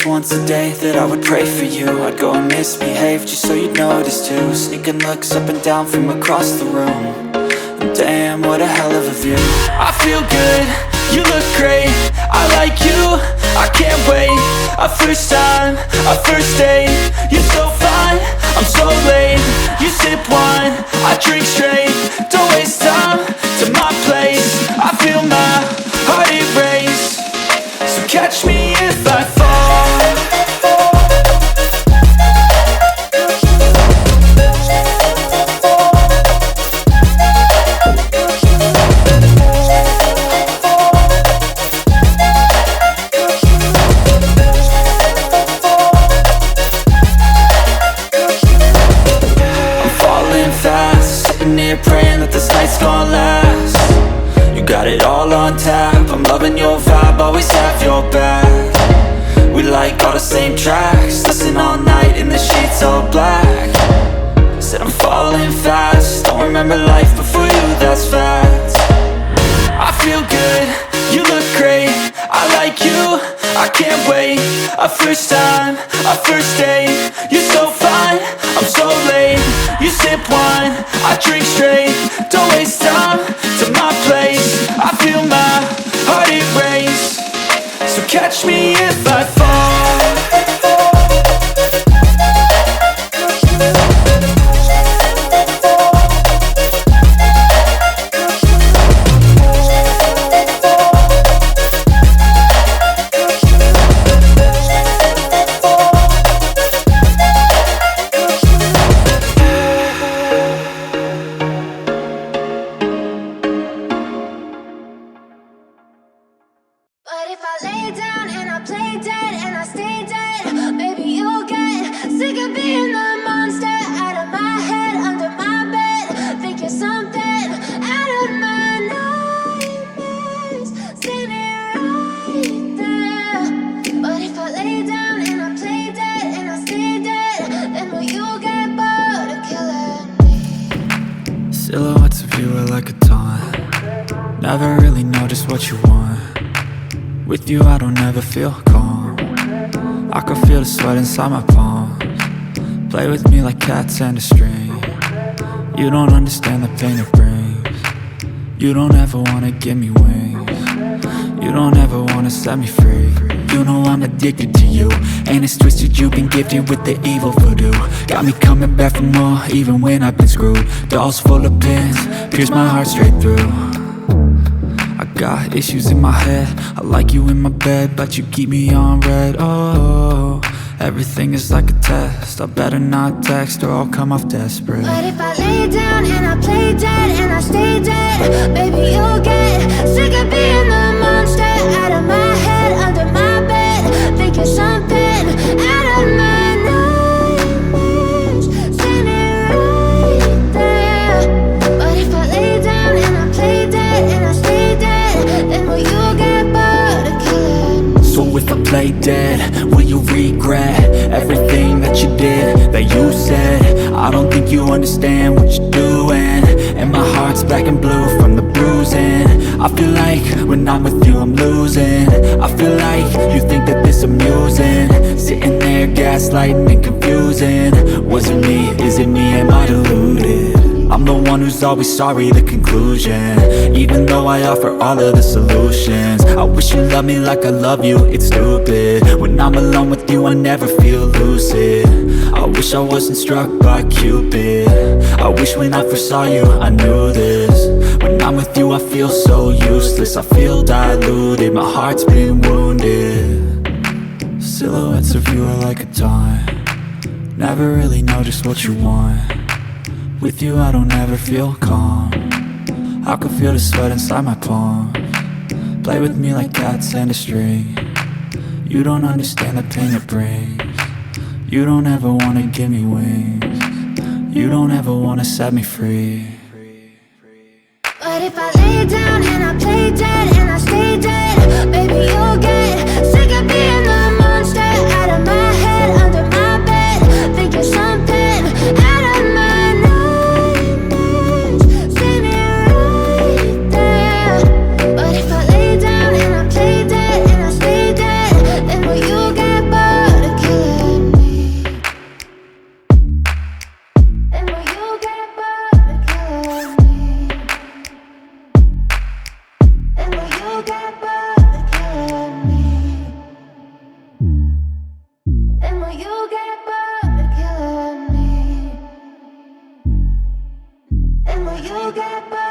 once a day that I would pray for you. I'd go and misbehave just so you'd notice too. Sneaking looks up and down from across the room. And damn, what a hell of a view. I feel good, you look great, I like you, I can't wait. A first time, a first date, you're so fine, I'm so late. You sip wine, I drink straight. Don't waste time to my place. I feel my heart erase. So catch me if I fall. I'm falling fast, sitting here praying that this night's gonna last. You got it all on tap, I'm loving your vibe, always have your back. We like all the same tracks, listen all night in the sheets all black. Said I'm falling fast, don't remember life before you, that's facts. I feel good, you look great, I like you, I can't wait. A first time, a first date, you're so fine, I'm so late. You sip wine, I drink straight. Don't waste time to my place. I feel my heart erase. So catch me if I fall. But if I lay down and I play dead and I stay dead, maybe you'll get sick of being the monster out of my head, under my bed. Think you're something out of my nightmares, standing right there. But if I lay down and I play dead and I stay dead, then will you get bored of killing me? Silhouettes of you are like a taunt. Never really know just what you want. With you I don't ever feel calm. I can feel the sweat inside my palms. Play with me like cats and a string. You don't understand the pain it brings. You don't ever wanna give me wings. You don't ever wanna set me free. You know I'm addicted to you, and it's twisted, you've been gifted with the evil voodoo. Got me coming back for more, even when I've been screwed. Dolls full of pins, pierce my heart straight through. I got issues in my head, I like you in my bed, but you keep me on red. Oh, everything is like a test, I better not text or I'll come off desperate. But if I lay down and I play dead and I stay dead, maybe you'll get sick of being the monster out of my head, under my bed. Think you're something out of my nightmares, standing right there. But if I lay down and I play dead and I stay dead, then will you get bored of killing me? So if I play dead, will you regret everything that you did, that you said? I don't think you understand what you're doing, and my heart's black and blue from the bruising. I feel like when I'm with you I'm losing. I feel like you think that this amusing, sitting there gaslighting and confusing. Was it me? Is it me? Am I deluded? I'm the one who's always sorry, the conclusion. Even though I offer all of the solutions, I wish you loved me like I love you, it's stupid. When I'm alone with you I never feel lucid. I wish I wasn't struck by Cupid. I wish when I first saw you I knew this. When I'm with you I feel so useless, I feel diluted, my heart's been wounded. Silhouettes of you are like a taunt. Never really know just what you want. With you I don't ever feel calm. I can feel the sweat inside my palms. Play with me like cats and a string. You don't understand the pain it brings. You don't ever wanna give me wings. You don't ever wanna set me free. But if I lay down and I play dead and I stay dead, maybe you'll get sick of being the monster out of my head, under my bed. Think you're something out of my nightmares, standing right there. But if I lay down and I play dead and I stay dead, then will you get bored get bored.